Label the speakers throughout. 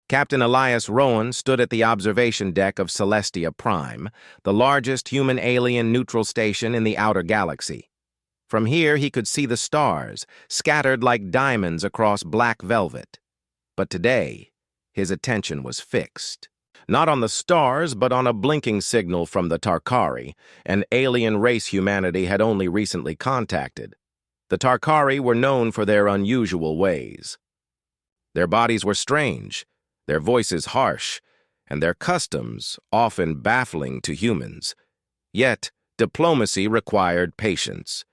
Speaker 1: Captain Elias Rowan stood at the observation deck of Celestia Prime, the largest human-alien neutral station in the outer galaxy. From here, he could see the stars, scattered like diamonds across black velvet. But today, his attention was fixed. Not on the stars, but on a blinking signal from the Tarkari, an alien race humanity had only recently contacted. The Tarkari were known for their unusual ways. Their bodies were strange, their voices harsh, and their customs often baffling to humans. Yet, diplomacy required patience.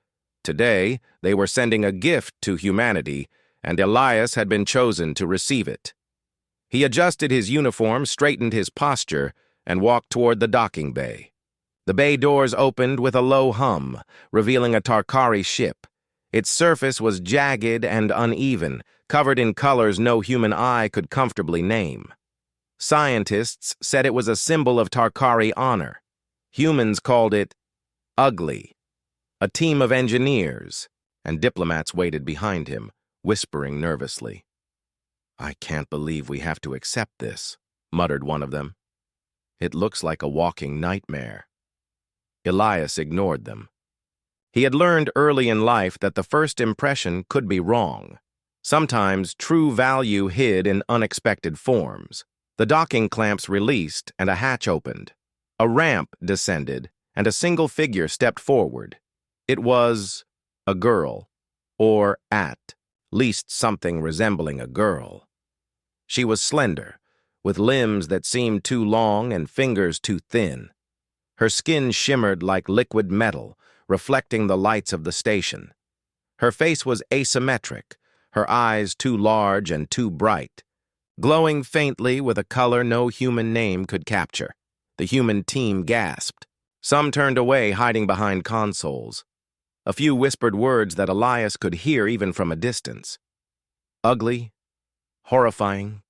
Speaker 1: Today, they were sending a gift to humanity, and Elias had been chosen to receive it. He adjusted his uniform, straightened his posture, and walked toward the docking bay. The bay doors opened with a low hum, revealing a Tarkari ship. Its surface was jagged and uneven, covered in colors no human eye could comfortably name. Scientists said it was a symbol of Tarkari honor. Humans called it ugly. A team of engineers and diplomats waited behind him, whispering nervously. "I can't believe we have to accept this," muttered one of them. "It looks like a walking nightmare." Elias ignored them. He had learned early in life that the first impression could be wrong. Sometimes true value hid in unexpected forms. The docking clamps released and a hatch opened. A ramp descended and a single figure stepped forward. It was a girl, or at least something resembling a girl. She was slender, with limbs that seemed too long and fingers too thin. Her skin shimmered like liquid metal, reflecting the lights of the station. Her face was asymmetric, her eyes too large and too bright, glowing faintly with a color no human name could capture. The human team gasped. Some turned away, hiding behind consoles. A few whispered words that Elias could hear even from a distance. Ugly, horrifying,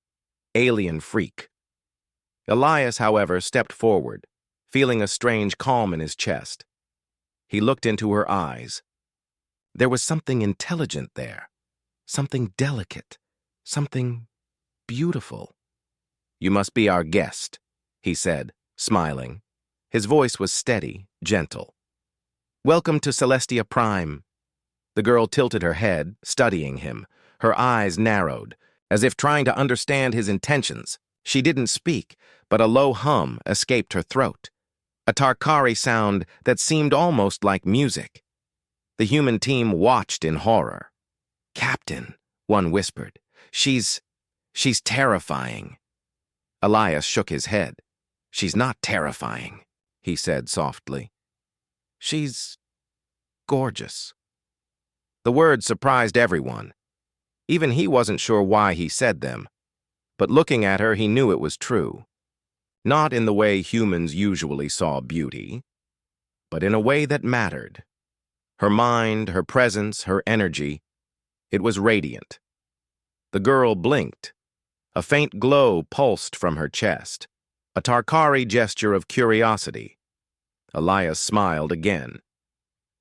Speaker 1: alien freak. Elias, however, stepped forward, feeling a strange calm in his chest. He looked into her eyes. There was something intelligent there, something delicate, something beautiful. "You must be our guest," he said, smiling. His voice was steady, gentle. "Welcome to Celestia Prime." The girl tilted her head, studying him. Her eyes narrowed, as if trying to understand his intentions. She didn't speak, but a low hum escaped her throat. A Tarkari sound that seemed almost like music. The human team watched in horror. "Captain," one whispered, She's terrifying." Elias shook his head. "She's not terrifying," he said softly. "She's gorgeous." The words surprised everyone. Even he wasn't sure why he said them. But looking at her, he knew it was true. Not in the way humans usually saw beauty, but in a way that mattered. Her mind, her presence, her energy, it was radiant. The girl blinked. A faint glow pulsed from her chest, a Tarkari gesture of curiosity. Elias smiled again.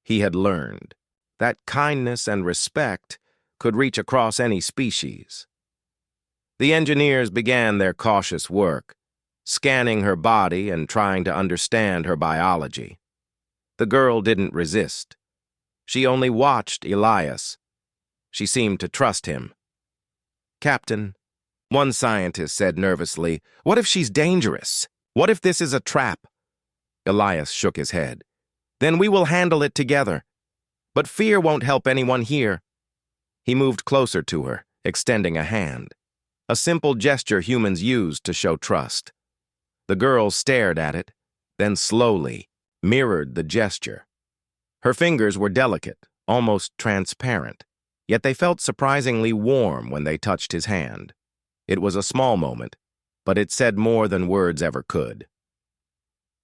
Speaker 1: He had learned that kindness and respect could reach across any species. The engineers began their cautious work, scanning her body and trying to understand her biology. The girl didn't resist. She only watched Elias. She seemed to trust him. "Captain," one scientist said nervously, "what if she's dangerous? What if this is a trap?" Elias shook his head. "Then we will handle it together. But fear won't help anyone here." He moved closer to her, extending a hand. A simple gesture humans used to show trust. The girl stared at it, then slowly mirrored the gesture. Her fingers were delicate, almost transparent, yet they felt surprisingly warm when they touched his hand. It was a small moment, but it said more than words ever could.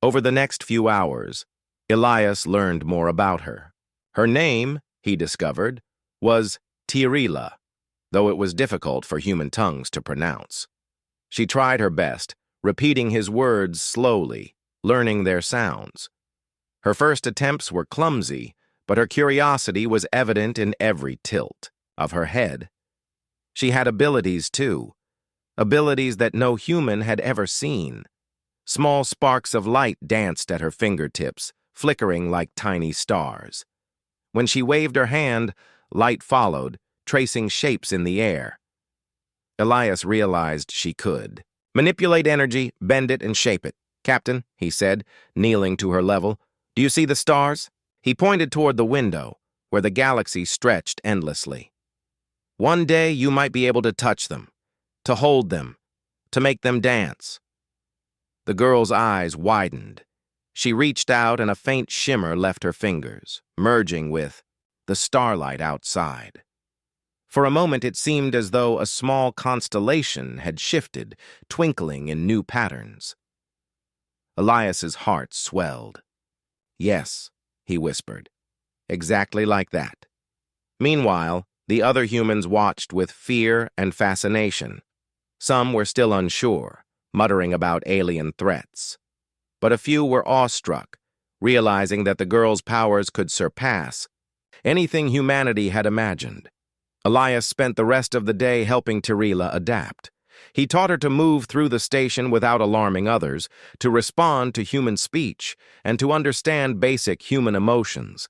Speaker 1: Over the next few hours, Elias learned more about her. Her name, he discovered, was Tirila, though it was difficult for human tongues to pronounce. She tried her best, repeating his words slowly, learning their sounds. Her first attempts were clumsy, but her curiosity was evident in every tilt of her head. She had abilities, too, abilities that no human had ever seen. Small sparks of light danced at her fingertips, flickering like tiny stars. When she waved her hand, light followed, tracing shapes in the air. Elias realized she could. "Manipulate energy, bend it, and shape it. Captain," he said, kneeling to her level, "do you see the stars?" He pointed toward the window, where the galaxy stretched endlessly. "One day you might be able to touch them, to hold them, to make them dance." The girl's eyes widened. She reached out and a faint shimmer left her fingers, merging with the starlight outside. For a moment it seemed as though a small constellation had shifted, twinkling in new patterns. Elias's heart swelled. "Yes," he whispered, "exactly like that." Meanwhile, the other humans watched with fear and fascination. Some were still unsure, muttering about alien threats. But a few were awestruck, realizing that the girl's powers could surpass anything humanity had imagined. Elias spent the rest of the day helping Tirila adapt. He taught her to move through the station without alarming others, to respond to human speech, and to understand basic human emotions.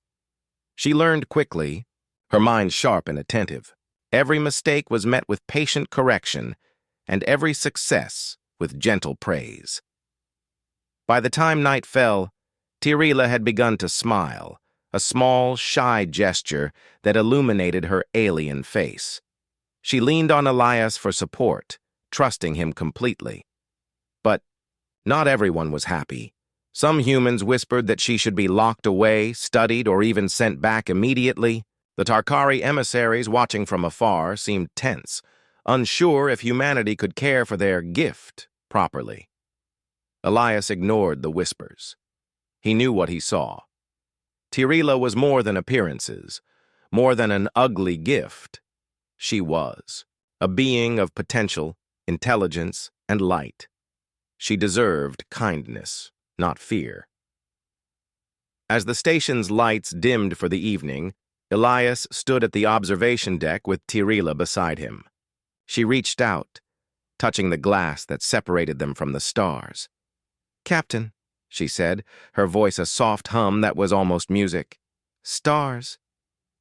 Speaker 1: She learned quickly, her mind sharp and attentive. Every mistake was met with patient correction, and every success with gentle praise. By the time night fell, Tirila had begun to smile, a small, shy gesture that illuminated her alien face. She leaned on Elias for support, trusting him completely. But not everyone was happy. Some humans whispered that she should be locked away, studied, or even sent back immediately. The Tarkari emissaries watching from afar seemed tense, unsure if humanity could care for their gift properly. Elias ignored the whispers. He knew what he saw. Tirila was more than appearances, more than an ugly gift. She was a being of potential, intelligence, and light. She deserved kindness, not fear. As the station's lights dimmed for the evening, Elias stood at the observation deck with Tirila beside him. She reached out, touching the glass that separated them from the stars. "Captain," she said, her voice a soft hum that was almost music. "Stars.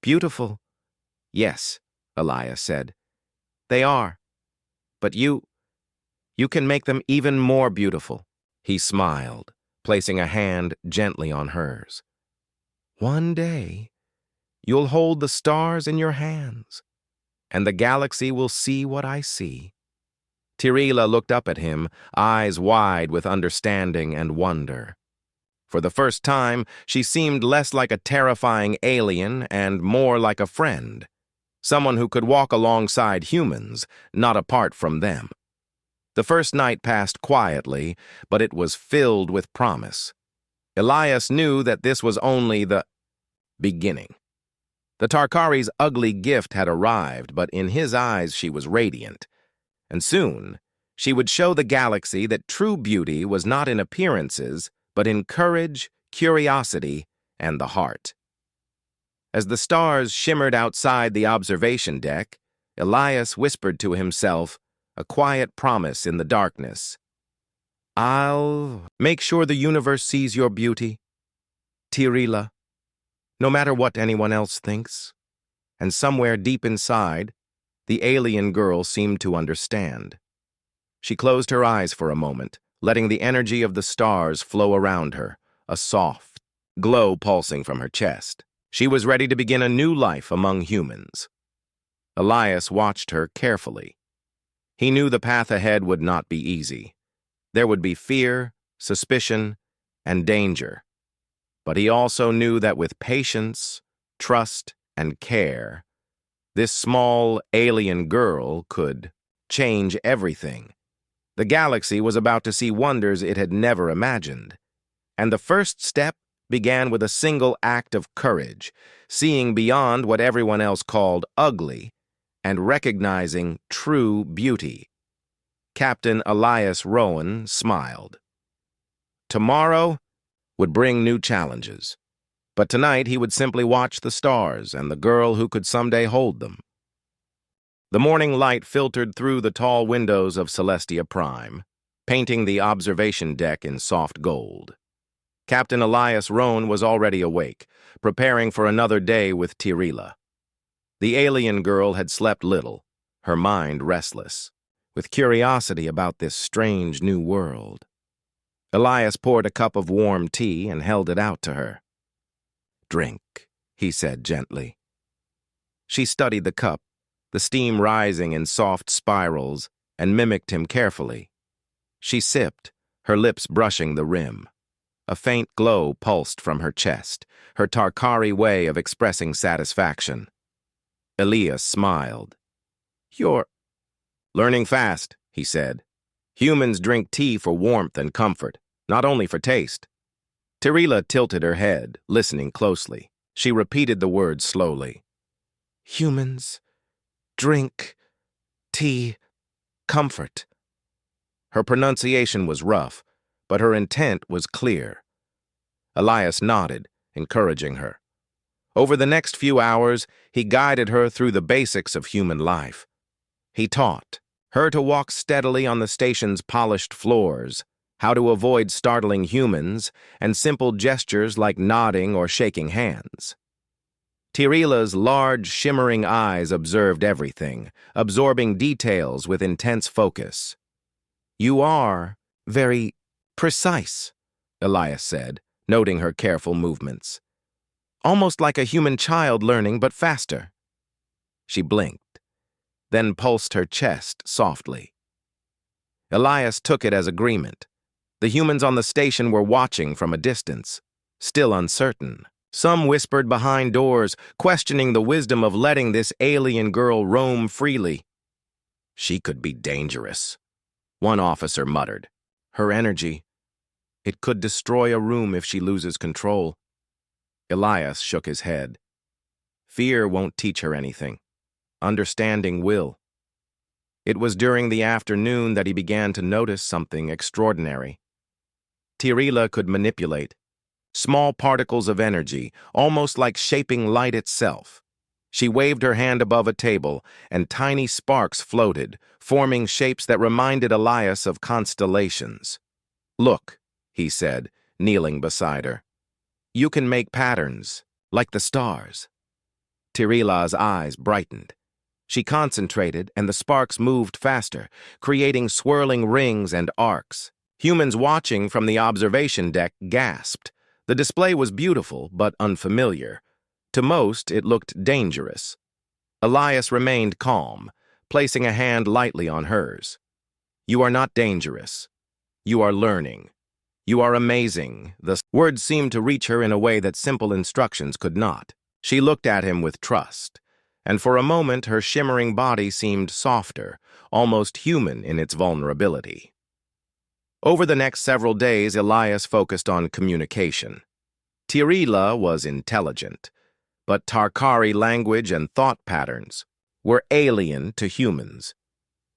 Speaker 1: Beautiful." "Yes," Elias said. "They are. But you can make them even more beautiful." He smiled, placing a hand gently on hers. "One day, you'll hold the stars in your hands, and the galaxy will see what I see." Tirila looked up at him, eyes wide with understanding and wonder. For the first time, she seemed less like a terrifying alien and more like a friend, someone who could walk alongside humans, not apart from them. The first night passed quietly, but it was filled with promise. Elias knew that this was only the beginning. The Tarkari's ugly gift had arrived, but in his eyes she was radiant. And soon, she would show the galaxy that true beauty was not in appearances, but in courage, curiosity, and the heart. As the stars shimmered outside the observation deck, Elias whispered to himself, a quiet promise in the darkness. "I'll make sure the universe sees your beauty, Tirila, no matter what anyone else thinks." And somewhere deep inside, the alien girl seemed to understand. She closed her eyes for a moment, letting the energy of the stars flow around her, a soft glow pulsing from her chest. She was ready to begin a new life among humans. Elias watched her carefully. He knew the path ahead would not be easy. There would be fear, suspicion, and danger. But he also knew that with patience, trust, and care, this small alien girl could change everything. The galaxy was about to see wonders it had never imagined. And the first step began with a single act of courage, seeing beyond what everyone else called ugly, and recognizing true beauty. Captain Elias Rowan smiled. Tomorrow would bring new challenges, but tonight he would simply watch the stars and the girl who could someday hold them. The morning light filtered through the tall windows of Celestia Prime, painting the observation deck in soft gold. Captain Elias Rohn was already awake, preparing for another day with Tirila. The alien girl had slept little, her mind restless, with curiosity about this strange new world. Elias poured a cup of warm tea and held it out to her. "Drink," he said gently. She studied the cup, the steam rising in soft spirals, and mimicked him carefully. She sipped, her lips brushing the rim. A faint glow pulsed from her chest, her Tarkari way of expressing satisfaction. Elias smiled. "You're learning fast," he said. "Humans drink tea for warmth and comfort, not only for taste." Tirila tilted her head, listening closely. She repeated the words slowly. "Humans drink tea, comfort." Her pronunciation was rough, but her intent was clear. Elias nodded, encouraging her. Over the next few hours, he guided her through the basics of human life. He taught her to walk steadily on the station's polished floors, how to avoid startling humans, and simple gestures like nodding or shaking hands. Tirila's large, shimmering eyes observed everything, absorbing details with intense focus. "You are very precise," Elias said, noting her careful movements. "Almost like a human child learning, but faster." She blinked, then pulsed her chest softly. Elias took it as agreement. The humans on the station were watching from a distance, still uncertain. Some whispered behind doors, questioning the wisdom of letting this alien girl roam freely. "She could be dangerous," one officer muttered. "Her energy. It could destroy a room if she loses control." Elias shook his head. "Fear won't teach her anything. Understanding will." It was during the afternoon that he began to notice something extraordinary. Tirila could manipulate small particles of energy, almost like shaping light itself. She waved her hand above a table, and tiny sparks floated, forming shapes that reminded Elias of constellations. "Look," he said, kneeling beside her. "You can make patterns, like the stars." Tirila's eyes brightened. She concentrated, and the sparks moved faster, creating swirling rings and arcs. Humans watching from the observation deck gasped. The display was beautiful, but unfamiliar. To most, it looked dangerous. Elias remained calm, placing a hand lightly on hers. "You are not dangerous. You are learning. You are amazing." The words seemed to reach her in a way that simple instructions could not. She looked at him with trust, and for a moment her shimmering body seemed softer, almost human in its vulnerability. Over the next several days, Elias focused on communication. Tirila was intelligent, but Tarkari language and thought patterns were alien to humans.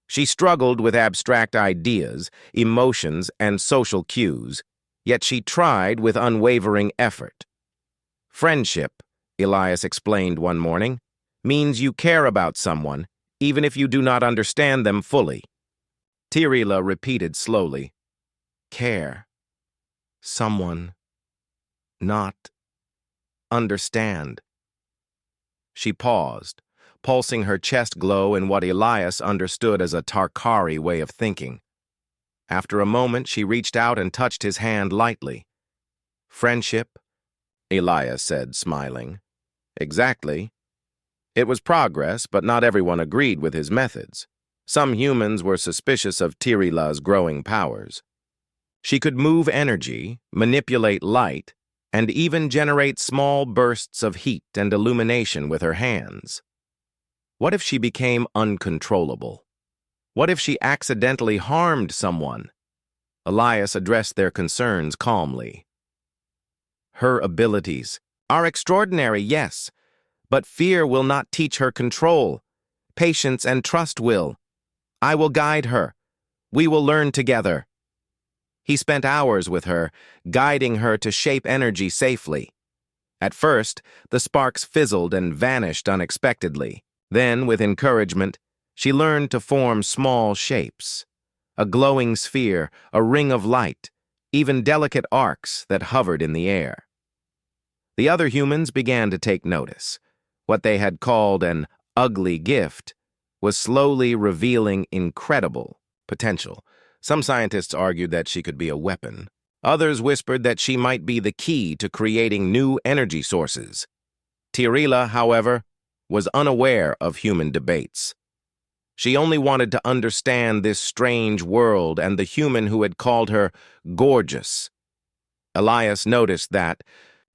Speaker 1: She struggled with abstract ideas, emotions, and social cues, yet she tried with unwavering effort. "Friendship," Elias explained one morning, "means you care about someone, even if you do not understand them fully." Tirila repeated slowly, "Care. Someone. Not. Understand." She paused, pulsing her chest glow in what Elias understood as a Tarkari way of thinking. After a moment, she reached out and touched his hand lightly. "Friendship," Elias said, smiling. "Exactly." It was progress, but not everyone agreed with his methods. Some humans were suspicious of Tirila's growing powers. She could move energy, manipulate light, and even generate small bursts of heat and illumination with her hands. What if she became uncontrollable? What if she accidentally harmed someone? Elias addressed their concerns calmly. "Her abilities are extraordinary, yes, but fear will not teach her control. Patience and trust will. I will guide her. We will learn together." He spent hours with her, guiding her to shape energy safely. At first, the sparks fizzled and vanished unexpectedly. Then, with encouragement, She learned to form small shapes, a glowing sphere, a ring of light, even delicate arcs that hovered in the air. The other humans began to take notice. What they had called an ugly gift was slowly revealing incredible potential. Some scientists argued that she could be a weapon. Others whispered that she might be the key to creating new energy sources. Tirila, however, was unaware of human debates. She only wanted to understand this strange world and the human who had called her gorgeous. Elias noticed that,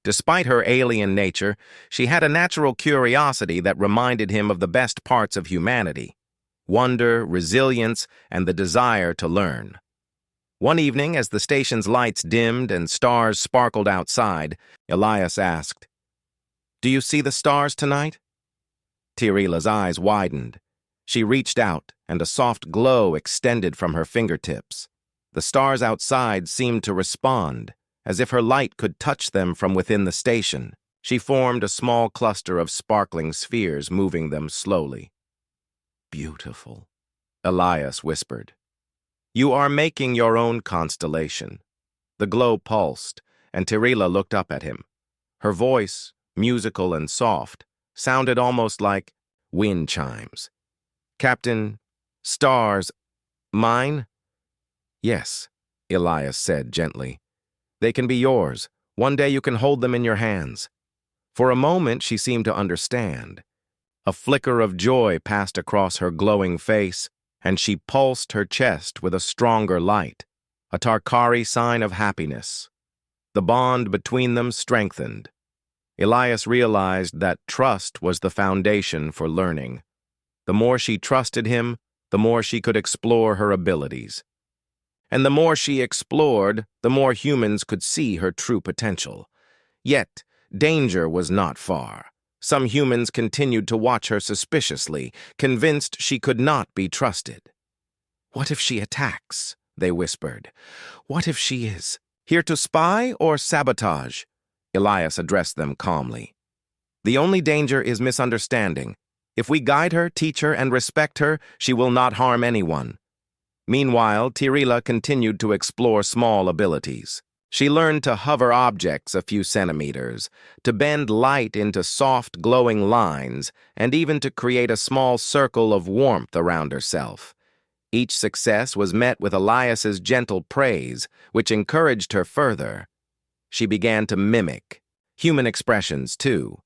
Speaker 1: despite her alien nature, she had a natural curiosity that reminded him of the best parts of humanity: wonder, resilience, and the desire to learn. One evening, as the station's lights dimmed and stars sparkled outside, Elias asked, "Do you see the stars tonight?" Tirila's eyes widened. She reached out, and a soft glow extended from her fingertips. The stars outside seemed to respond, as if her light could touch them from within the station. She formed a small cluster of sparkling spheres, moving them slowly. "Beautiful," Elias whispered. "You are making your own constellation." The glow pulsed, and Tirila looked up at him. Her voice, musical and soft, sounded almost like wind chimes. "Captain, stars, mine?" "Yes," Elias said gently. "They can be yours. One day you can hold them in your hands." For a moment she seemed to understand. A flicker of joy passed across her glowing face, and she pulsed her chest with a stronger light, a Tarkari sign of happiness. The bond between them strengthened. Elias realized that trust was the foundation for learning. The more she trusted him, the more she could explore her abilities. And the more she explored, the more humans could see her true potential. Yet, danger was not far. Some humans continued to watch her suspiciously, convinced she could not be trusted. "What if she attacks?" they whispered. "What if she is here to spy or sabotage?" Elias addressed them calmly. "The only danger is misunderstanding. If we guide her, teach her, and respect her, she will not harm anyone." Meanwhile, Tirila continued to explore small abilities. She learned to hover objects a few centimeters, to bend light into soft, glowing lines, and even to create a small circle of warmth around herself. Each success was met with Elias's gentle praise, which encouraged her further. She began to mimic human expressions, too.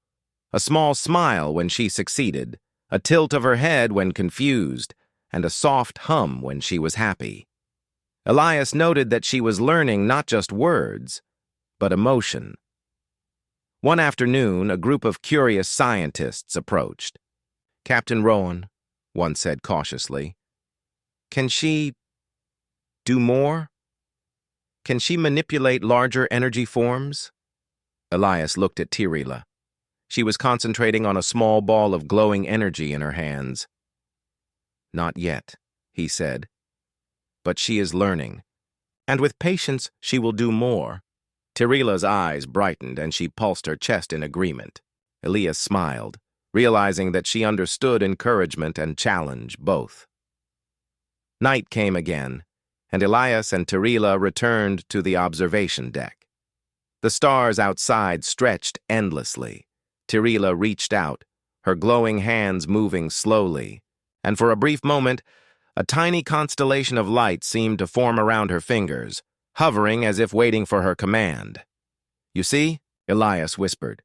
Speaker 1: A small smile when she succeeded, a tilt of her head when confused, and a soft hum when she was happy. Elias noted that she was learning not just words, but emotion. One afternoon, a group of curious scientists approached. "Captain Rowan," one said cautiously, "can she do more? Can she manipulate larger energy forms?" Elias looked at Tirila. She was concentrating on a small ball of glowing energy in her hands. "Not yet," he said. "But she is learning. And with patience, she will do more." Tirila's eyes brightened, and she pulsed her chest in agreement. Elias smiled, realizing that she understood encouragement and challenge both. Night came again, and Elias and Tirila returned to the observation deck. The stars outside stretched endlessly. Tirila reached out, her glowing hands moving slowly, and for a brief moment, a tiny constellation of light seemed to form around her fingers, hovering as if waiting for her command. "You see?" Elias whispered.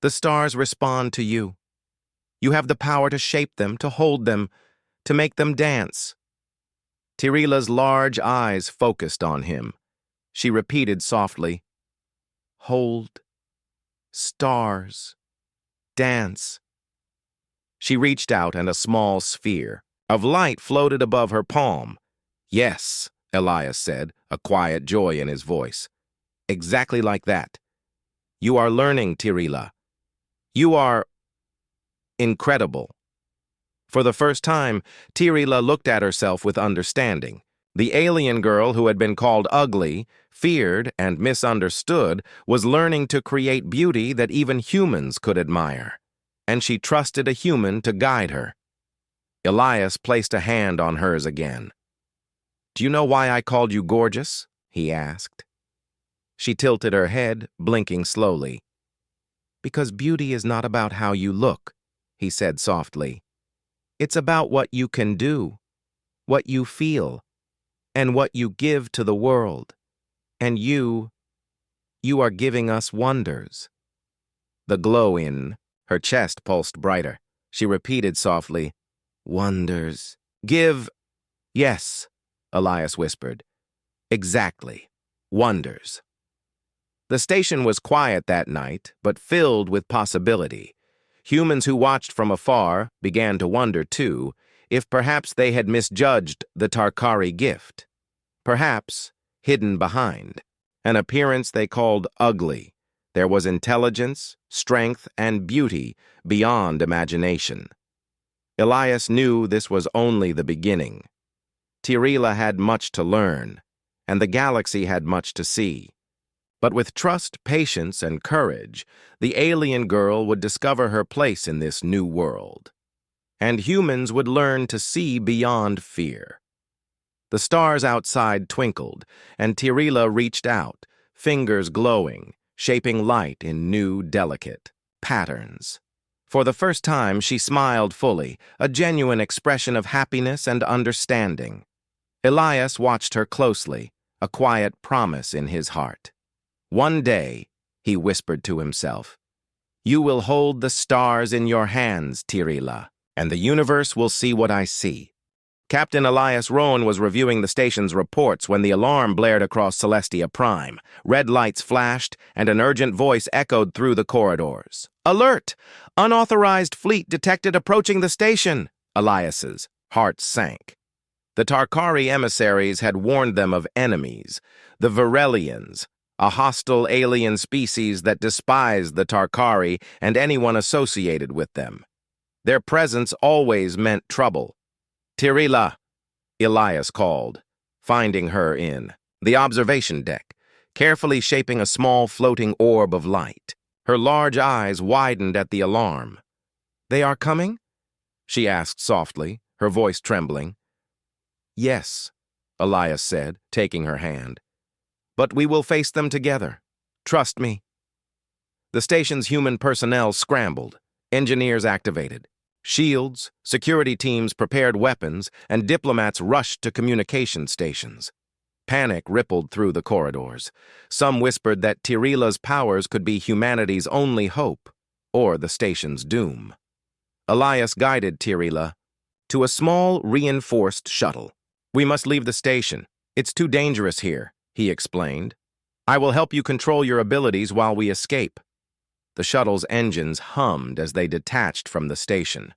Speaker 1: "The stars respond to you. You have the power to shape them, to hold them, to make them dance." Tirila's large eyes focused on him. She repeated softly, "Hold, stars, dance." She reached out, and a small sphere of light floated above her palm. "Yes," Elias said, a quiet joy in his voice. "Exactly like that. You are learning, Tirila. You are incredible." For the first time, Tirila looked at herself with understanding. The alien girl who had been called ugly, feared, and misunderstood was learning to create beauty that even humans could admire. And she trusted a human to guide her. Elias placed a hand on hers again. "Do you know why I called you gorgeous?" he asked. She tilted her head, blinking slowly. "Because beauty is not about how you look," he said softly. "It's about what you can do, what you feel, and what you give to the world. And you are giving us wonders." The glow in her chest pulsed brighter. She repeated softly, "Wonders. Give—" "Yes," Elias whispered. "Exactly. Wonders." The station was quiet that night, but filled with possibility. Humans who watched from afar began to wonder, too, if perhaps they had misjudged the Tarkari gift. Perhaps, hidden behind, an appearance they called ugly, there was intelligence, strength, and beauty beyond imagination. Elias knew this was only the beginning. Tirila had much to learn, and the galaxy had much to see. But with trust, patience, and courage, the alien girl would discover her place in this new world. And humans would learn to see beyond fear. The stars outside twinkled, and Tirila reached out, fingers glowing, shaping light in new, delicate patterns. For the first time, she smiled fully, a genuine expression of happiness and understanding. Elias watched her closely, a quiet promise in his heart. "One day," he whispered to himself, "you will hold the stars in your hands, Tirila, and the universe will see what I see." Captain Elias Rowan was reviewing the station's reports when the alarm blared across Celestia Prime. Red lights flashed, and an urgent voice echoed through the corridors. "Alert! Unauthorized fleet detected approaching the station!" Elias's heart sank. The Tarkari emissaries had warned them of enemies, the Virelians, a hostile alien species that despised the Tarkari and anyone associated with them. Their presence always meant trouble. "Tirila," Elias called, finding her in the observation deck, carefully shaping a small floating orb of light. Her large eyes widened at the alarm. "They are coming?" she asked softly, her voice trembling. "Yes," Elias said, taking her hand. "But we will face them together. Trust me." The station's human personnel scrambled, engineers activated. Shields, security teams prepared weapons, and diplomats rushed to communication stations. Panic rippled through the corridors. Some whispered that Tirila's powers could be humanity's only hope, or the station's doom. Elias guided Tirila to a small, reinforced shuttle. "We must leave the station. It's too dangerous here," he explained. "I will help you control your abilities while we escape." The shuttle's engines hummed as they detached from the station.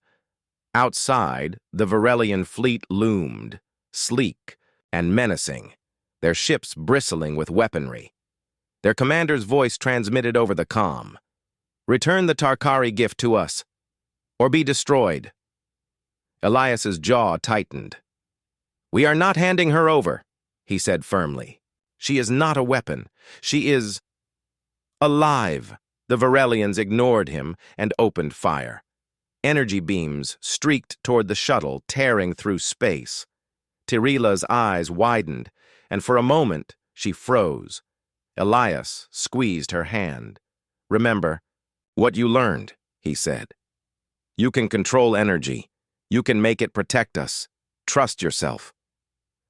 Speaker 1: Outside, the Virelian fleet loomed, sleek and menacing, their ships bristling with weaponry. Their commander's voice transmitted over the comm. "Return the Tarkari gift to us, or be destroyed." Elias's jaw tightened. "We are not handing her over," he said firmly. "She is not a weapon. She is alive." The Virelians ignored him and opened fire. Energy beams streaked toward the shuttle, tearing through space. Tirila's eyes widened, and for a moment she froze. Elias squeezed her hand. "Remember what you learned," he said. "You can control energy. You can make it protect us. Trust yourself."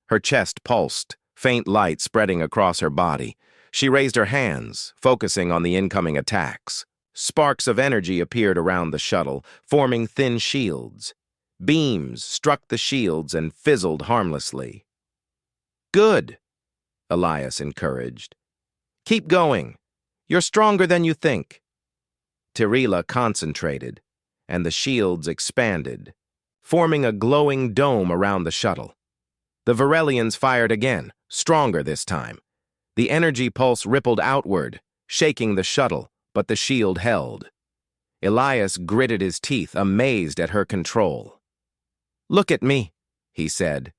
Speaker 1: Her chest pulsed, faint light spreading across her body. She raised her hands, focusing on the incoming attacks. Sparks of energy appeared around the shuttle, forming thin shields. Beams struck the shields and fizzled harmlessly. "Good," Elias encouraged. "Keep going. You're stronger than you think." Tirila concentrated, and the shields expanded, forming a glowing dome around the shuttle. The Virelians fired again, stronger this time. The energy pulse rippled outward, shaking the shuttle, but the shield held. Elias gritted his teeth, amazed at her control. "Look at me," he said.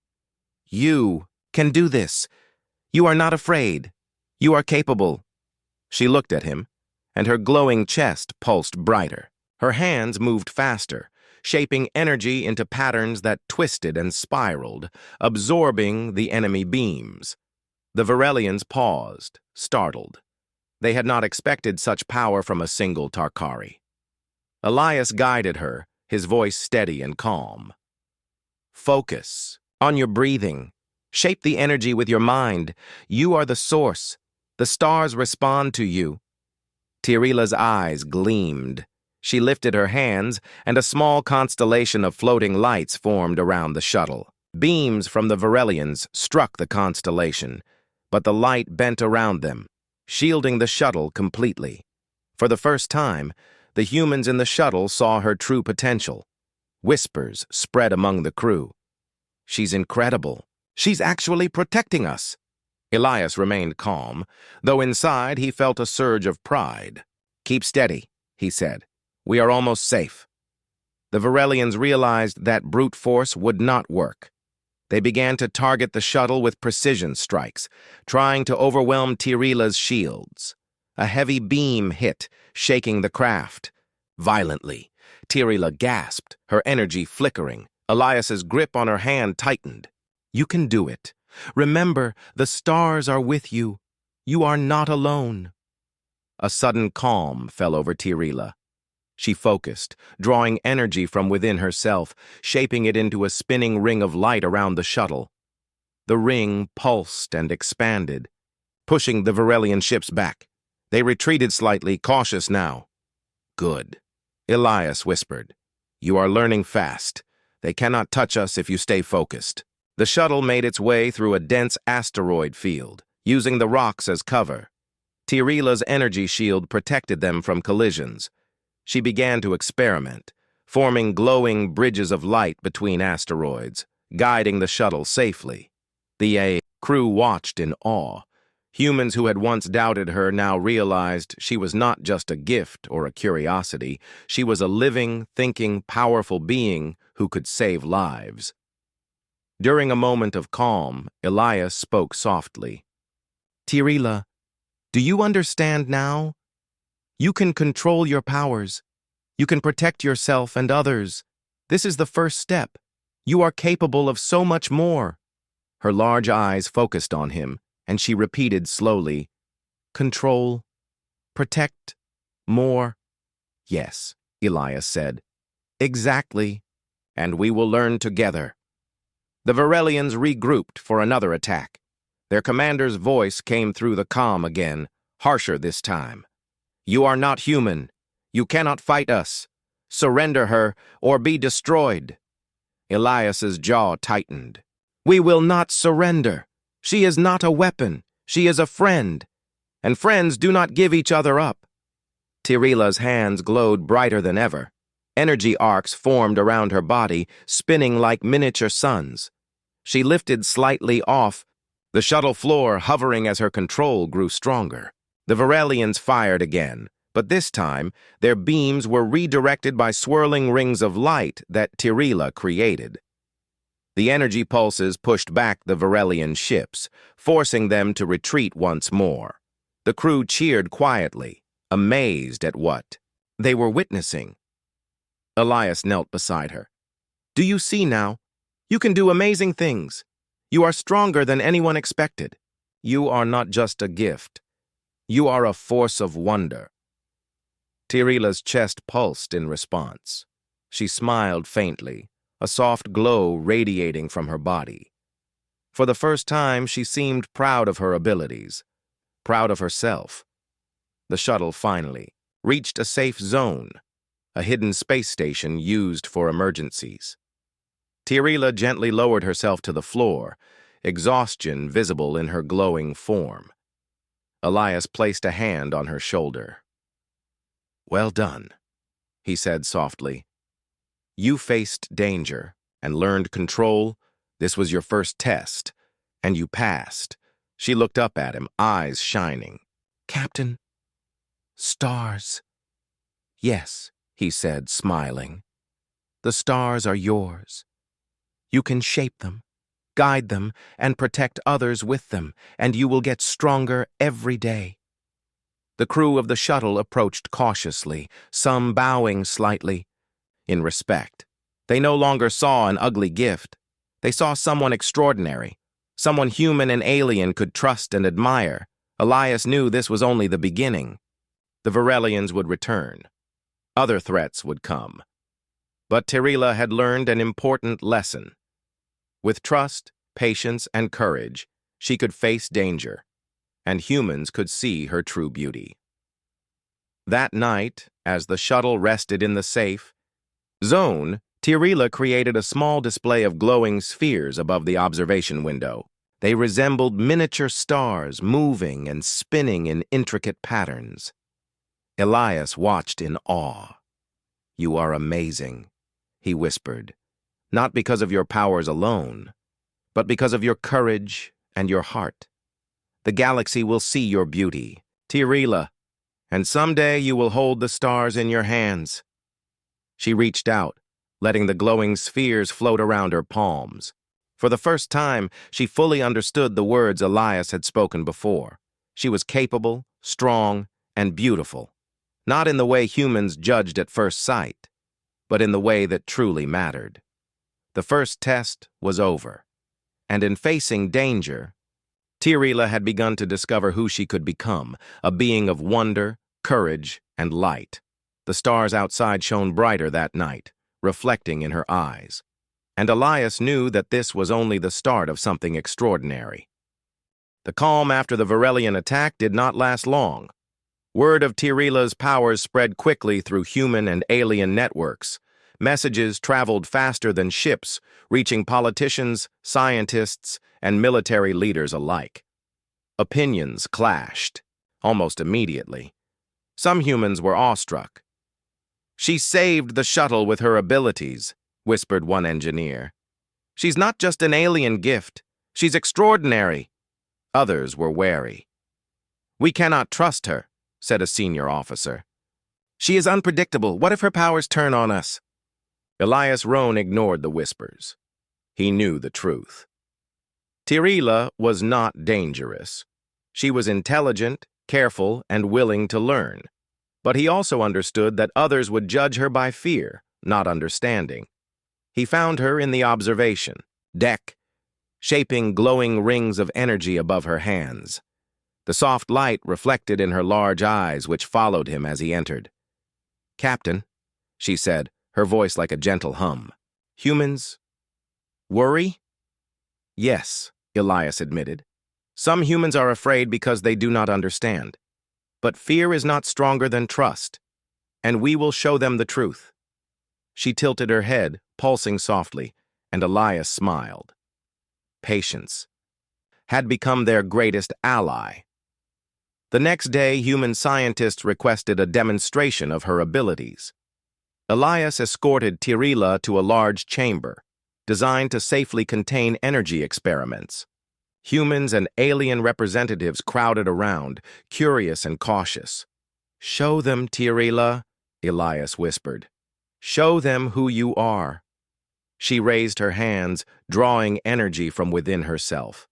Speaker 1: "You can do this. You are not afraid. You are capable." She looked at him, and her glowing chest pulsed brighter. Her hands moved faster, shaping energy into patterns that twisted and spiraled, absorbing the enemy beams. The Varelians paused, startled. They had not expected such power from a single Tarkari. Elias guided her, his voice steady and calm. Focus on your breathing. Shape the energy with your mind. You are the source. The stars respond to you. Tirila's eyes gleamed. She lifted her hands, and a small constellation of floating lights formed around the shuttle. Beams from the Varelians struck the constellation, but the light bent around them, shielding the shuttle completely. For the first time, the humans in the shuttle saw her true potential. Whispers spread among the crew. She's incredible. She's actually protecting us. Elias remained calm, though inside he felt a surge of pride. Keep steady, he said. We are almost safe. The Varelians realized that brute force would not work. They began to target the shuttle with precision strikes, trying to overwhelm Tirila's shields. A heavy beam hit, shaking the craft. Violently, Tirila gasped, her energy flickering. Elias's grip on her hand tightened. You can do it. Remember, the stars are with you. You are not alone. A sudden calm fell over Tirila. She focused, drawing energy from within herself, shaping it into a spinning ring of light around the shuttle. The ring pulsed and expanded, pushing the Varelian ships back. They retreated slightly, cautious now. Good, Elias whispered. You are learning fast. They cannot touch us if you stay focused. The shuttle made its way through a dense asteroid field, using the rocks as cover. Tirila's energy shield protected them from collisions. She began to experiment, forming glowing bridges of light between asteroids, guiding the shuttle safely. The crew watched in awe. Humans who had once doubted her now realized she was not just a gift or a curiosity. She was a living, thinking, powerful being who could save lives. During a moment of calm, Elias spoke softly. Tirila, do you understand now? You can control your powers. You can protect yourself and others. This is the first step. You are capable of so much more. Her large eyes focused on him, and she repeated slowly, control, protect, more. Yes, Elias said. Exactly, and we will learn together. The Varelians regrouped for another attack. Their commander's voice came through the comm again, harsher this time. You are not human. You cannot fight us. Surrender her or be destroyed. Elias's jaw tightened. We will not surrender. She is not a weapon. She is a friend. And friends do not give each other up. Tirila's hands glowed brighter than ever. Energy arcs formed around her body, spinning like miniature suns. She lifted slightly off, the shuttle floor hovering as her control grew stronger. The Varelians fired again, but this time their beams were redirected by swirling rings of light that Tirila created. The energy pulses pushed back the Varelian ships, forcing them to retreat once more. The crew cheered quietly, amazed at what they were witnessing. Elias knelt beside her. Do you see now? You can do amazing things. You are stronger than anyone expected. You are not just a gift. You are a force of wonder. Tirila's chest pulsed in response. She smiled faintly, a soft glow radiating from her body. For the first time, she seemed proud of her abilities, proud of herself. The shuttle finally reached a safe zone, a hidden space station used for emergencies. Tirila gently lowered herself to the floor, exhaustion visible in her glowing form. Elias placed a hand on her shoulder. Well done, he said softly. You faced danger and learned control. This was your first test, and you passed. She looked up at him, eyes shining. Captain, stars. Yes, he said, smiling. The stars are yours. You can shape them, guide them, and protect others with them, and you will get stronger every day. The crew of the shuttle approached cautiously, some bowing slightly, in respect. They no longer saw an ugly gift. They saw someone extraordinary, someone human and alien could trust and admire. Elias knew this was only the beginning. The Varelians would return. Other threats would come. But Tirila had learned an important lesson. With trust, patience, and courage, she could face danger, and humans could see her true beauty. That night, as the shuttle rested in the safe zone, Tirila created a small display of glowing spheres above the observation window. They resembled miniature stars moving and spinning in intricate patterns. Elias watched in awe. "You are amazing," he whispered, "not because of your powers alone, but because of your courage and your heart. The galaxy will see your beauty, Tirila, and someday you will hold the stars in your hands." She reached out, letting the glowing spheres float around her palms. For the first time, she fully understood the words Elias had spoken before. She was capable, strong, and beautiful, not in the way humans judged at first sight, but in the way that truly mattered. The first test was over, and in facing danger, Tirila had begun to discover who she could become, a being of wonder, courage, and light. The stars outside shone brighter that night, reflecting in her eyes. And Elias knew that this was only the start of something extraordinary. The calm after the Varelian attack did not last long. Word of Tirila's powers spread quickly through human and alien networks. Messages traveled faster than ships, reaching politicians, scientists, and military leaders alike. Opinions clashed, almost immediately. Some humans were awestruck. "She saved the shuttle with her abilities," whispered one engineer. "She's not just an alien gift. She's extraordinary." Others were wary. "We cannot trust her," said a senior officer. "She is unpredictable. What if her powers turn on us?" Elias Rohn ignored the whispers. He knew the truth. Tirila was not dangerous. She was intelligent, careful, and willing to learn. But he also understood that others would judge her by fear, not understanding. He found her in the observation deck, shaping glowing rings of energy above her hands. The soft light reflected in her large eyes, which followed him as he entered. "Captain," she said, her voice like a gentle hum. "Humans worry?" "Yes," Elias admitted. "Some humans are afraid because they do not understand. But fear is not stronger than trust, and we will show them the truth." She tilted her head, pulsing softly, and Elias smiled. Patience had become their greatest ally. The next day, human scientists requested a demonstration of her abilities. Elias escorted Tirila to a large chamber, designed to safely contain energy experiments. Humans and alien representatives crowded around, curious and cautious. "Show them, Tirila," Elias whispered. "Show them who you are." She raised her hands, drawing energy from within herself.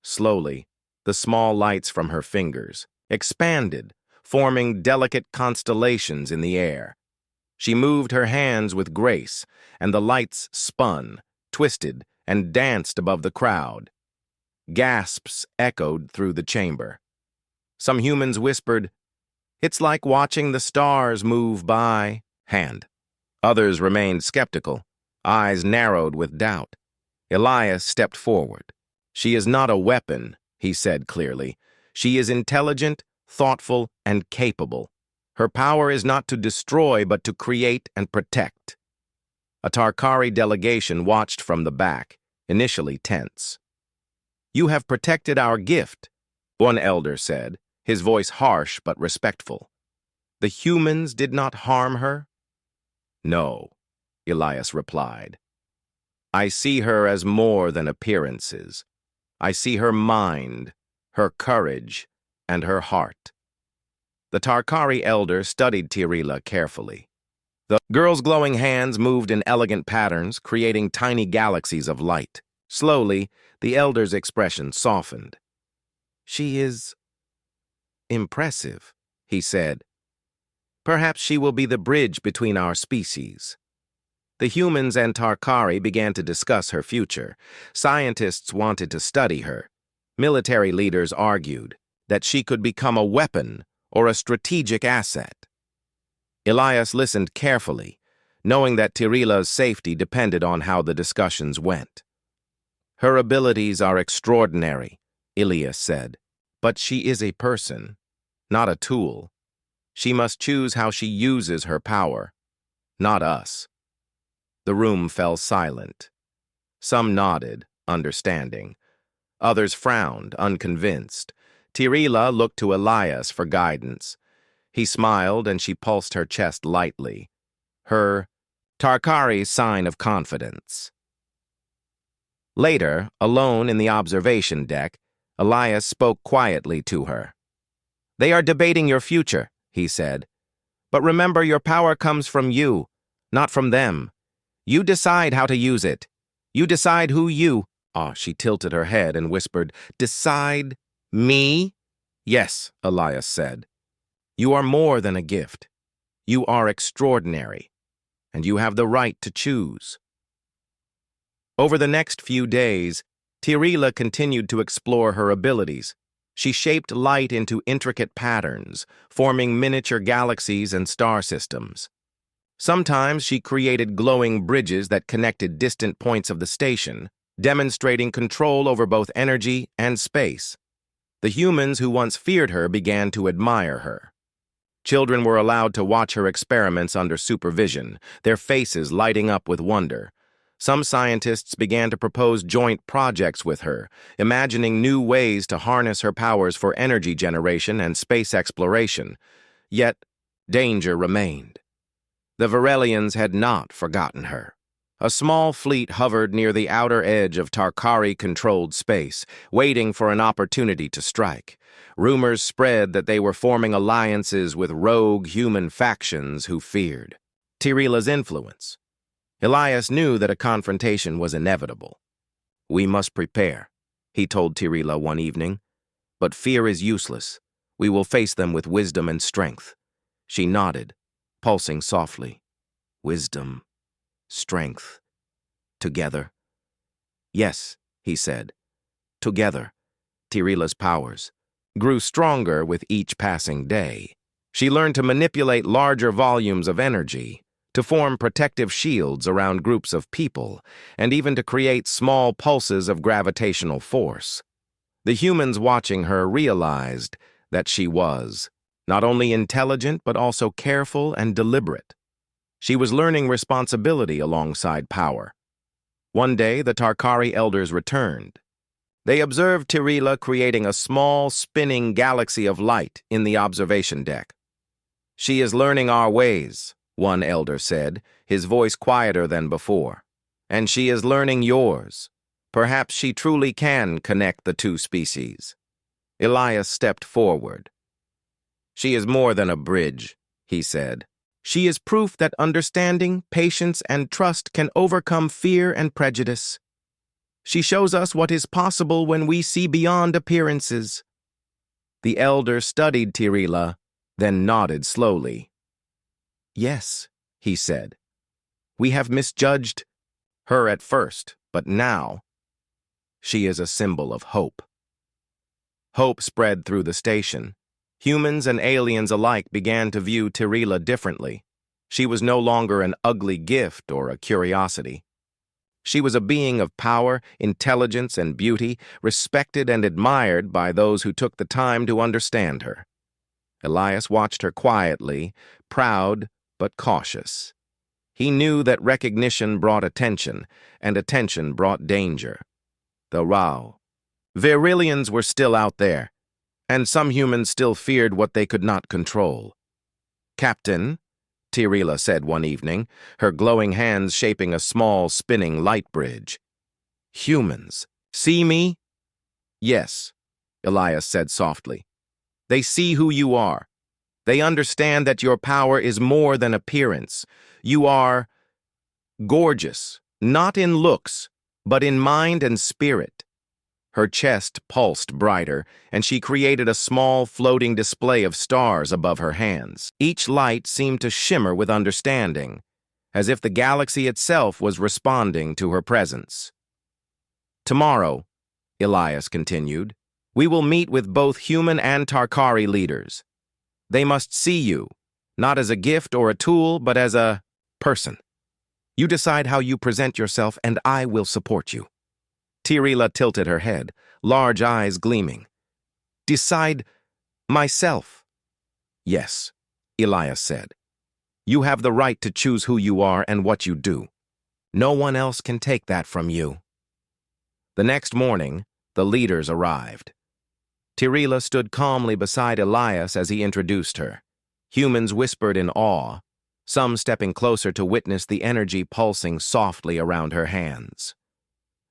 Speaker 1: Slowly, the small lights from her fingers expanded, forming delicate constellations in the air. She moved her hands with grace, and the lights spun, twisted, and danced above the crowd. Gasps echoed through the chamber. Some humans whispered, "It's like watching the stars move by." Hand. Others remained skeptical, eyes narrowed with doubt. Elias stepped forward. "She is not a weapon," he said clearly. "She is intelligent, thoughtful, and capable. Her power is not to destroy, but to create and protect." A Tarkari delegation watched from the back, initially tense. "You have protected our gift," one elder said, his voice harsh but respectful. "The humans did not harm her?" "No," Elias replied. "I see her as more than appearances. I see her mind, her courage, and her heart." The Tarkari elder studied Tirila carefully. The girl's glowing hands moved in elegant patterns, creating tiny galaxies of light. Slowly, the elder's expression softened. "She is impressive," he said. "Perhaps she will be the bridge between our species." The humans and Tarkari began to discuss her future. Scientists wanted to study her. Military leaders argued that she could become a weapon or a strategic asset. Elias listened carefully, knowing that Tirila's safety depended on how the discussions went. Her abilities are extraordinary, Elias said, but she is a person, not a tool. She must choose how she uses her power, not us. The room fell silent. Some nodded, understanding. Others frowned, unconvinced. Tirila looked to Elias for guidance. He smiled and she pulsed her chest lightly. Her Tarkari's sign of confidence. Later, alone in the observation deck, Elias spoke quietly to her. "They are debating your future," he said. "But remember, your power comes from you, not from them. You decide how to use it. You decide who you—" She tilted her head and whispered, "Decide? Me?" "Yes," Elias said. "You are more than a gift. You are extraordinary, and you have the right to choose." Over the next few days, Tirila continued to explore her abilities. She shaped light into intricate patterns, forming miniature galaxies and star systems. Sometimes she created glowing bridges that connected distant points of the station, demonstrating control over both energy and space. The humans who once feared her began to admire her. Children were allowed to watch her experiments under supervision, their faces lighting up with wonder. Some scientists began to propose joint projects with her, imagining new ways to harness her powers for energy generation and space exploration. Yet, danger remained. The Varelians had not forgotten her. A small fleet hovered near the outer edge of Tarkari-controlled space, waiting for an opportunity to strike. Rumors spread that they were forming alliances with rogue human factions who feared Tirila's influence. Elias knew that a confrontation was inevitable. "We must prepare," he told Tirila one evening. "But fear is useless. We will face them with wisdom and strength." She nodded, pulsing softly. "Wisdom, strength, together." "Yes," he said. Together. Tirila's powers grew stronger with each passing day. She learned to manipulate larger volumes of energy, to form protective shields around groups of people, and even to create small pulses of gravitational force. The humans watching her realized that she was not only intelligent but also careful and deliberate. She was learning responsibility alongside power. One day, the Tarkari elders returned. They observed Tirila creating a small, spinning galaxy of light in the observation deck. "She is learning our ways," one elder said, his voice quieter than before. "And she is learning yours. Perhaps she truly can connect the two species." Elias stepped forward. "She is more than a bridge," he said. "She is proof that understanding, patience, and trust can overcome fear and prejudice. She shows us what is possible when we see beyond appearances." The elder studied Tirila, then nodded slowly. "Yes," he said. "We have misjudged her at first, but now she is a symbol of hope." Hope spread through the station. Humans and aliens alike began to view Tirila differently. She was no longer an ugly gift or a curiosity. She was a being of power, intelligence, and beauty, respected and admired by those who took the time to understand her. Elias watched her quietly, proud but cautious. He knew that recognition brought attention, and attention brought danger. The Virilians were still out there, and some humans still feared what they could not control. "Captain," Tirila said one evening, her glowing hands shaping a small, spinning light bridge. "Humans, see me?" "Yes," Elias said softly. "They see who you are. They understand that your power is more than appearance. You are gorgeous, not in looks, but in mind and spirit." Her chest pulsed brighter, and she created a small floating display of stars above her hands. Each light seemed to shimmer with understanding, as if the galaxy itself was responding to her presence. "Tomorrow," Elias continued, "we will meet with both human and Tarkari leaders. They must see you, not as a gift or a tool, but as a person. You decide how you present yourself, and I will support you." Tirila tilted her head, large eyes gleaming. "Decide myself?" "Yes," Elias said. "You have the right to choose who you are and what you do. No one else can take that from you." The next morning, the leaders arrived. Tirila stood calmly beside Elias as he introduced her. Humans whispered in awe, some stepping closer to witness the energy pulsing softly around her hands.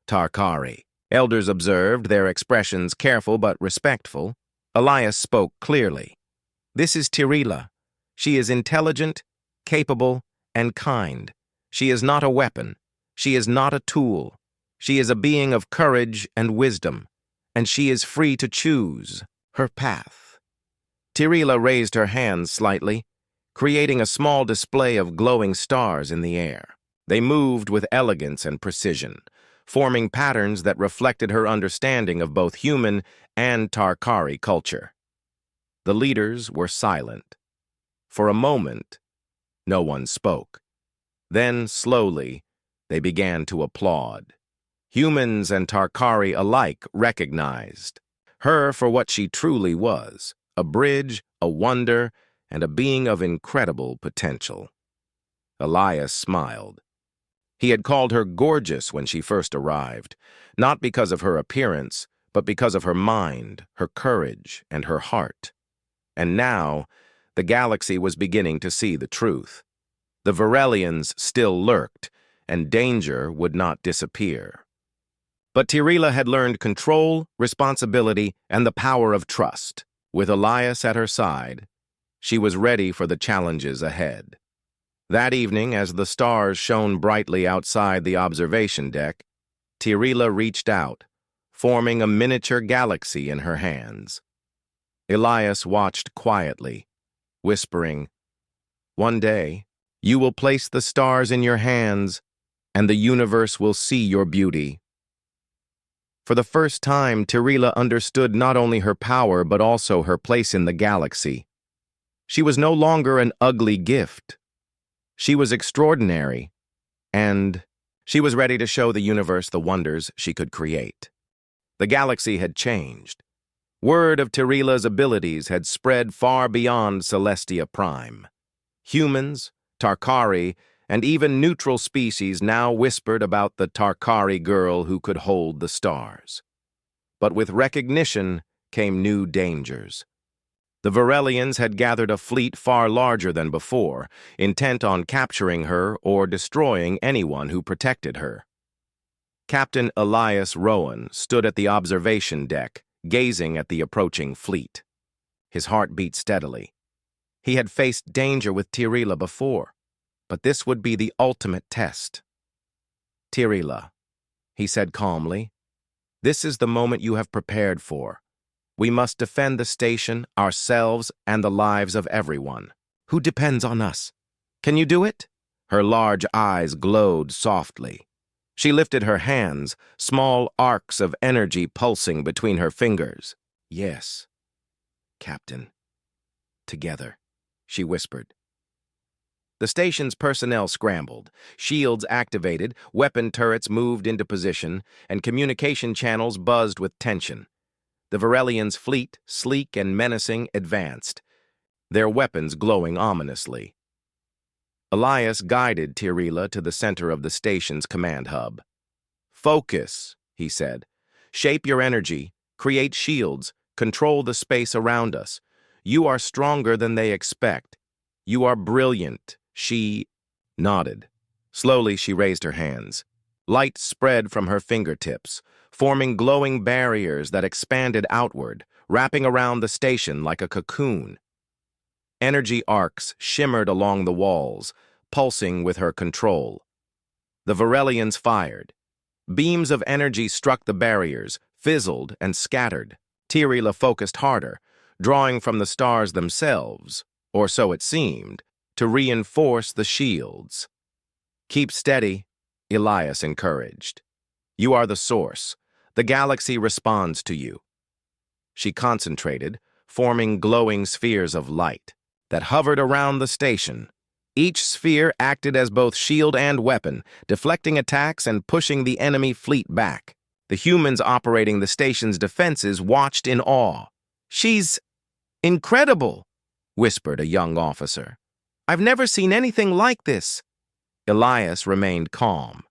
Speaker 1: Tarkari. Elders observed, their expressions careful but respectful. Elias spoke clearly. "This is Tirila. She is intelligent, capable, and kind. She is not a weapon. She is not a tool. She is a being of courage and wisdom, and she is free to choose her path." Tirila raised her hands slightly, creating a small display of glowing stars in the air. They moved with elegance and precision, forming patterns that reflected her understanding of both human and Tarkari culture. The leaders were silent. For a moment, no one spoke. Then, slowly, they began to applaud. Humans and Tarkari alike recognized her for what she truly was, a bridge, a wonder, and a being of incredible potential. Elias smiled. He had called her gorgeous when she first arrived, not because of her appearance, but because of her mind, her courage, and her heart. And now, the galaxy was beginning to see the truth. The Varelians still lurked, and danger would not disappear. But Tirila had learned control, responsibility, and the power of trust. With Elias at her side, she was ready for the challenges ahead. That evening, as the stars shone brightly outside the observation deck, Tirila reached out, forming a miniature galaxy in her hands. Elias watched quietly, whispering, "One day, you will place the stars in your hands, and the universe will see your beauty." For the first time, Tirila understood not only her power but also her place in the galaxy. She was no longer an ugly gift. She was extraordinary, and she was ready to show the universe the wonders she could create. The galaxy had changed. Word of Tirila's abilities had spread far beyond Celestia Prime. Humans, Tarkari, and even neutral species now whispered about the Tarkari girl who could hold the stars. But with recognition came new dangers. The Varelians had gathered a fleet far larger than before, intent on capturing her or destroying anyone who protected her. Captain Elias Rowan stood at the observation deck, gazing at the approaching fleet. His heart beat steadily. He had faced danger with Tirila before, but this would be the ultimate test. "Tirila," he said calmly, "this is the moment you have prepared for. We must defend the station, ourselves, and the lives of everyone who depends on us. Can you do it?" Her large eyes glowed softly. She lifted her hands, small arcs of energy pulsing between her fingers. "Yes, Captain. Together," she whispered. The station's personnel scrambled. Shields activated, weapon turrets moved into position, and communication channels buzzed with tension. The Varelians' fleet, sleek and menacing, advanced, their weapons glowing ominously. Elias guided Tirila to the center of the station's command hub. "Focus," he said. "Shape your energy, create shields, control the space around us. You are stronger than they expect. You are brilliant." She nodded. Slowly, she raised her hands. Light spread from her fingertips, forming glowing barriers that expanded outward, wrapping around the station like a cocoon. Energy arcs shimmered along the walls, pulsing with her control. The Varelians fired. Beams of energy struck the barriers, fizzled, and scattered. Tirila focused harder, drawing from the stars themselves, or so it seemed, to reinforce the shields. Keep steady, Elias encouraged. You are the source. The galaxy responds to you. She concentrated, forming glowing spheres of light that hovered around the station. Each sphere acted as both shield and weapon, deflecting attacks and pushing the enemy fleet back. The humans operating the station's defenses watched in awe. "She's incredible," whispered a young officer. "I've never seen anything like this." Elias remained calm.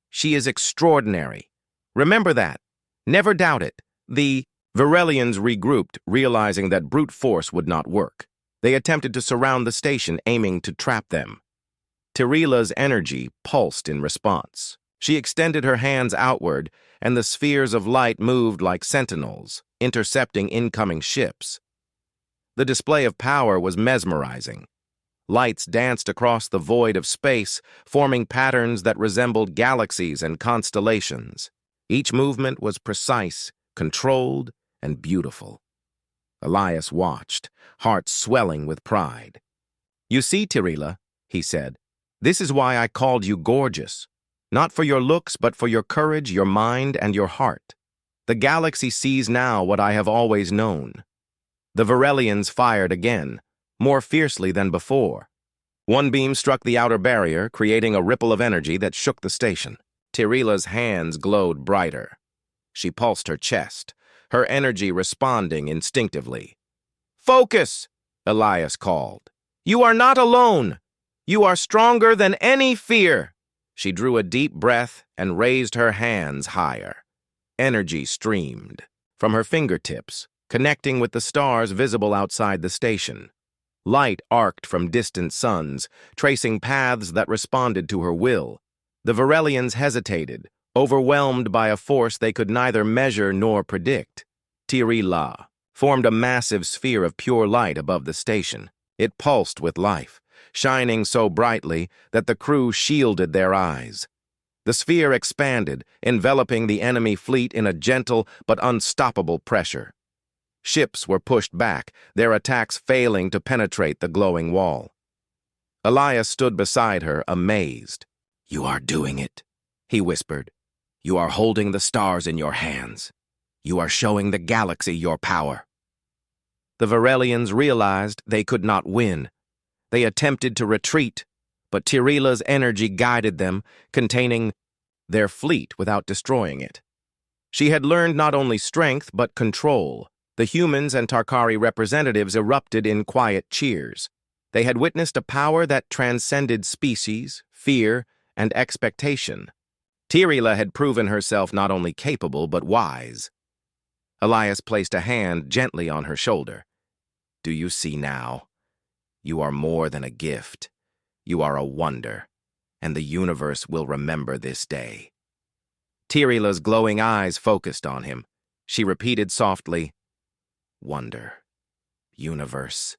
Speaker 1: "She is extraordinary. Remember that. Never doubt it." The Varelians regrouped, realizing that brute force would not work. They attempted to surround the station, aiming to trap them. Tirila's energy pulsed in response. She extended her hands outward, and the spheres of light moved like sentinels, intercepting incoming ships. The display of power was mesmerizing. Lights danced across the void of space, forming patterns that resembled galaxies and constellations. Each movement was precise, controlled, and beautiful. Elias watched, heart swelling with pride. "You see, Tirila," he said, "this is why I called you gorgeous. Not for your looks, but for your courage, your mind, and your heart. The galaxy sees now what I have always known." The Varelians fired again, more fiercely than before. One beam struck the outer barrier, creating a ripple of energy that shook the station. Tirila's hands glowed brighter. She pulsed her chest, her energy responding instinctively. "Focus!" Elias called. "You are not alone. You are stronger than any fear." She drew a deep breath and raised her hands higher. Energy streamed from her fingertips, connecting with the stars visible outside the station. Light arced from distant suns, tracing paths that responded to her will. The Varelians hesitated, overwhelmed by a force they could neither measure nor predict. Tirila formed a massive sphere of pure light above the station. It pulsed with life, shining so brightly that the crew shielded their eyes. The sphere expanded, enveloping the enemy fleet in a gentle but unstoppable pressure. Ships were pushed back, their attacks failing to penetrate the glowing wall. Elias stood beside her, amazed. "You are doing it," he whispered. "You are holding the stars in your hands. You are showing the galaxy your power." The Varelians realized they could not win. They attempted to retreat, but Tirila's energy guided them, containing their fleet without destroying it. She had learned not only strength, but control. The humans and Tarkari representatives erupted in quiet cheers. They had witnessed a power that transcended species, fear, and expectation. Tirila had proven herself not only capable, but wise. Elias placed a hand gently on her shoulder. "Do you see now? You are more than a gift. You are a wonder, and the universe will remember this day." Tirila's glowing eyes focused on him. She repeated softly, "Wonder, universe."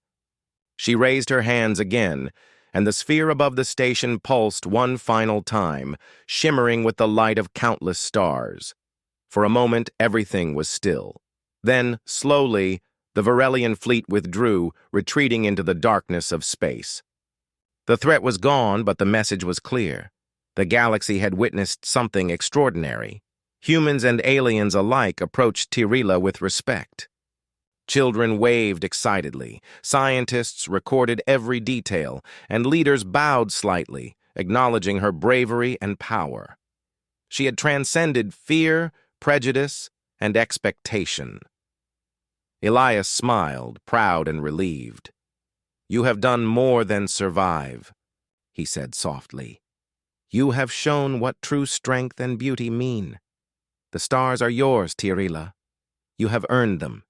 Speaker 1: She raised her hands again, and the sphere above the station pulsed one final time, shimmering with the light of countless stars. For a moment, everything was still. Then, slowly, the Varelian fleet withdrew, retreating into the darkness of space. The threat was gone, but the message was clear. The galaxy had witnessed something extraordinary. Humans and aliens alike approached Tirila with respect. Children waved excitedly, scientists recorded every detail, and leaders bowed slightly, acknowledging her bravery and power. She had transcended fear, prejudice, and expectation. Elias smiled, proud and relieved. "You have done more than survive," he said softly. "You have shown what true strength and beauty mean. The stars are yours, Tirila. You have earned them."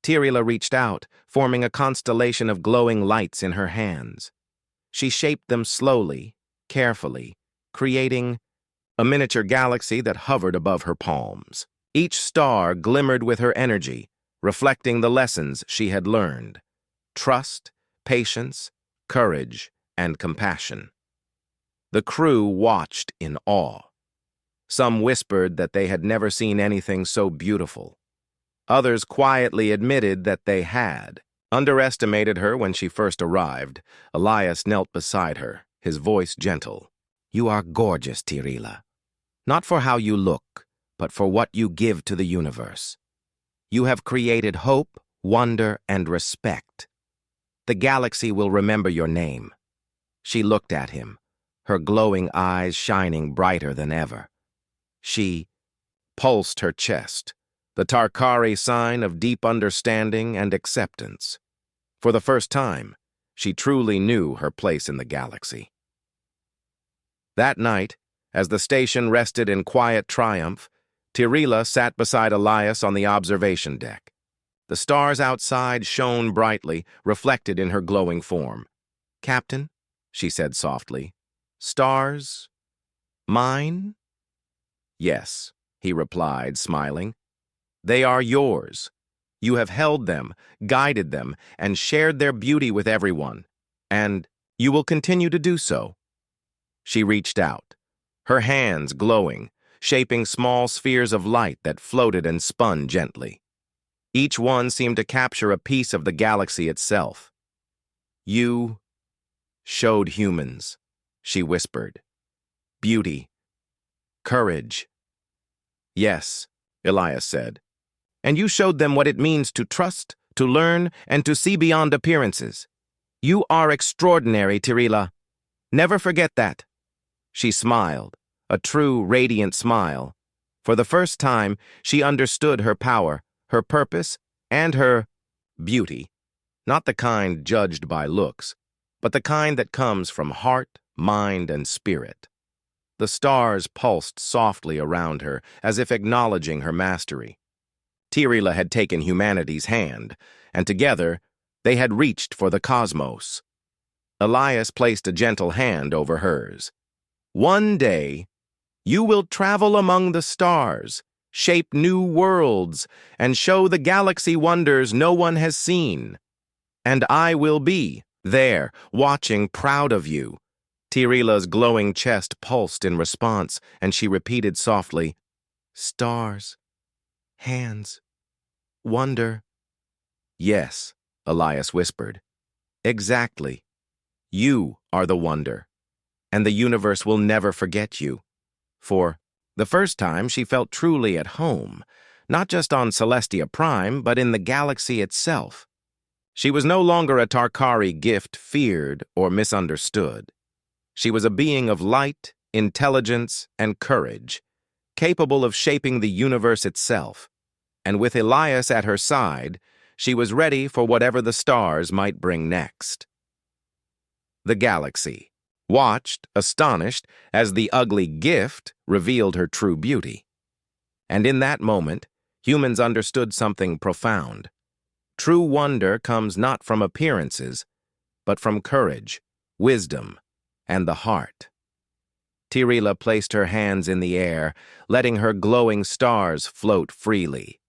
Speaker 1: Tirila reached out, forming a constellation of glowing lights in her hands. She shaped them slowly, carefully, creating a miniature galaxy that hovered above her palms. Each star glimmered with her energy, reflecting the lessons she had learned: trust, patience, courage, and compassion. The crew watched in awe. Some whispered that they had never seen anything so beautiful. Others quietly admitted that they had. Underestimated her when she first arrived, Elias knelt beside her, his voice gentle. You are gorgeous, Tirila. Not for how you look, but for what you give to the universe. You have created hope, wonder, and respect. The galaxy will remember your name. She looked at him, her glowing eyes shining brighter than ever. She pulsed her chest, the Tarkari sign of deep understanding and acceptance. For the first time, she truly knew her place in the galaxy. That night, as the station rested in quiet triumph, Tirila sat beside Elias on the observation deck. The stars outside shone brightly, reflected in her glowing form. "Captain," she said softly, "stars? Mine?" "Yes," he replied, smiling. "They are yours. You have held them, guided them, and shared their beauty with everyone. And you will continue to do so." She reached out, her hands glowing, shaping small spheres of light that floated and spun gently. Each one seemed to capture a piece of the galaxy itself. "You showed humans," she whispered. "Beauty. Courage." "Yes," Elias said. "And you showed them what it means to trust, to learn, and to see beyond appearances. You are extraordinary, Tirila. Never forget that." She smiled, a true, radiant smile. For the first time, she understood her power, her purpose, and her beauty. Not the kind judged by looks, but the kind that comes from heart, mind, and spirit. The stars pulsed softly around her, as if acknowledging her mastery. Tirila had taken humanity's hand, and together they had reached for the cosmos. Elias placed a gentle hand over hers. "One day, you will travel among the stars, shape new worlds, and show the galaxy wonders no one has seen. And I will be there, watching, proud of you." Tirila's glowing chest pulsed in response, and she repeated softly, "Stars, hands, wonder." "Yes," Elias whispered. "Exactly. You are the wonder, and the universe will never forget you." For the first time, she felt truly at home, not just on Celestia Prime, but in the galaxy itself. She was no longer a Tarkari gift feared or misunderstood. She was a being of light, intelligence, and courage, capable of shaping the universe itself. And with Elias at her side, she was ready for whatever the stars might bring next. The galaxy watched, astonished, as the ugly gift revealed her true beauty. And in that moment, humans understood something profound. True wonder comes not from appearances, but from courage, wisdom, and the heart. Tirila placed her hands in the air, letting her glowing stars float freely.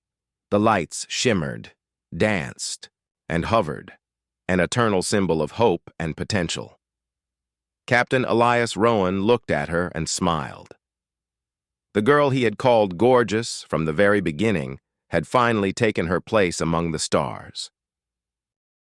Speaker 1: The lights shimmered, danced, and hovered, an eternal symbol of hope and potential. Captain Elias Rowan looked at her and smiled. The girl he had called gorgeous from the very beginning had finally taken her place among the stars.